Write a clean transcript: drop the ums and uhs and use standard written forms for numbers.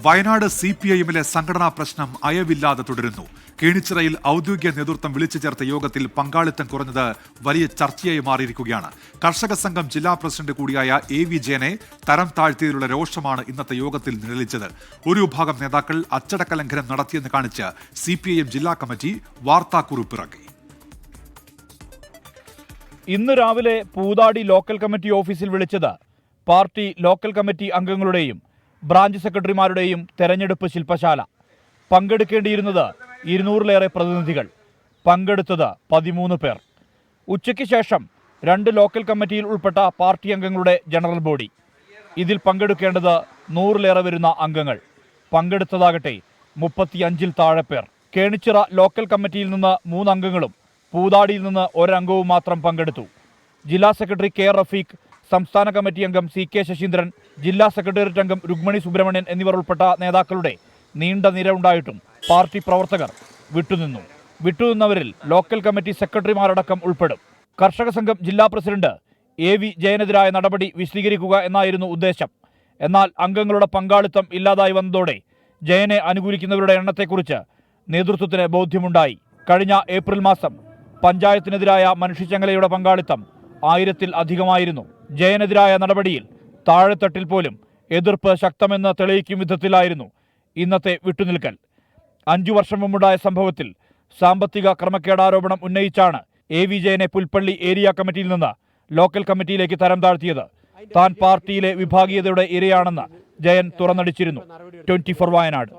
വയനാട് CPIM-ലെ സംഘടനാ പ്രശ്നം അയവില്ലാതെ തുടരുന്നു. കേണിച്ചിറയിൽ ഔദ്യോഗിക നേതൃത്വം വിളിച്ചു ചേർത്ത യോഗത്തിൽ പങ്കാളിത്തം കുറഞ്ഞത് വലിയ ചർച്ചയായി മാറിയിരിക്കുകയാണ്. കർഷക സംഘം ജില്ലാ പ്രസിഡന്റ് കൂടിയായ AV ജയനെ തരം താഴ്ത്തിയതിലുള്ള രോഷമാണ് ഇന്നത്തെ യോഗത്തിൽ നിഴലിച്ചത്. ഒരു വിഭാഗം നേതാക്കൾ അച്ചടക്ക ലംഘനം നടത്തിയെന്ന് കാണിച്ച് CPIM ജില്ലാ കമ്മിറ്റി വാർത്താക്കുറിപ്പിറക്കി. ഇന്ന് രാവിലെ പൂതാടി ലോക്കൽ കമ്മിറ്റി ഓഫീസിൽ വിളിച്ചത് പാർട്ടി ലോക്കൽ കമ്മിറ്റി അംഗങ്ങളുടെയും ബ്രാഞ്ച് സെക്രട്ടറിമാരുടെയും തെരഞ്ഞെടുപ്പ് ശില്പശാല. പങ്കെടുക്കേണ്ടിയിരുന്നത് 200-ലേറെ പ്രതിനിധികൾ, പങ്കെടുത്തത് 13 പേർ. ഉച്ചയ്ക്ക് ശേഷം 2 ലോക്കൽ കമ്മിറ്റിയിൽ ഉൾപ്പെട്ട പാർട്ടി അംഗങ്ങളുടെ ജനറൽ ബോഡി. ഇതിൽ പങ്കെടുക്കേണ്ടത് 100-ലേറെ വരുന്ന അംഗങ്ങൾ, പങ്കെടുത്തതാകട്ടെ 35-ൽ താഴെ പേർ. കേണിച്ചിറ ലോക്കൽ കമ്മിറ്റിയിൽ നിന്ന് 3 അംഗങ്ങളും പൂതാടിയിൽ നിന്ന് 1 അംഗവും മാത്രം പങ്കെടുത്തു. ജില്ലാ സെക്രട്ടറി K റഫീഖ്, സംസ്ഥാന കമ്മിറ്റി അംഗം CK ശശീന്ദ്രൻ, ജില്ലാ സെക്രട്ടേറിയറ്റ് അംഗം രുക്മണി സുബ്രഹ്മണ്യൻ എന്നിവർ ഉൾപ്പെട്ട നേതാക്കളുടെ നീണ്ട നിര ഉണ്ടായിട്ടും പാർട്ടി പ്രവർത്തകർ വിട്ടുനിന്നവരിൽ ലോക്കൽ കമ്മിറ്റി സെക്രട്ടറിമാരടക്കം ഉൾപ്പെടും. കർഷക സംഘം ജില്ലാ പ്രസിഡന്റ് AV ജയനെതിരായ നടപടി വിശദീകരിക്കുക എന്നായിരുന്നു ഉദ്ദേശം. എന്നാൽ അംഗങ്ങളുടെ പങ്കാളിത്തം ഇല്ലാതായി വന്നതോടെ ജയനെ അനുകൂലിക്കുന്നവരുടെ എണ്ണത്തെക്കുറിച്ച് നേതൃത്വത്തിന് ബോധ്യമുണ്ടായി. കഴിഞ്ഞ ഏപ്രിൽ മാസം പഞ്ചായത്തിനെതിരായ മനുഷ്യച്ചങ്ങലയുടെ പങ്കാളിത്തം 1000-ൽ അധികമായിരുന്നു. ജയനെതിരായ നടപടിയിൽ താഴെത്തട്ടിൽ പോലും എതിർപ്പ് ശക്തമെന്ന് തെളിയിക്കും വിധത്തിലായിരുന്നു ഇന്നത്തെ വിട്ടുനിൽക്കൽ. 5 വർഷം മുമ്പുണ്ടായ സംഭവത്തിൽ സാമ്പത്തിക ക്രമക്കേടാരോപണം ഉന്നയിച്ചാണ് AV ജയനെ പുൽപ്പള്ളി ഏരിയ കമ്മിറ്റിയിൽ നിന്ന് ലോക്കൽ കമ്മിറ്റിയിലേക്ക് തരം താഴ്ത്തിയത്. താൻ പാർട്ടിയിലെ വിഭാഗീയതയുടെ ഇരയാണെന്ന് ജയൻ തുറന്നടിച്ചിരുന്നു. 24 വയനാട്.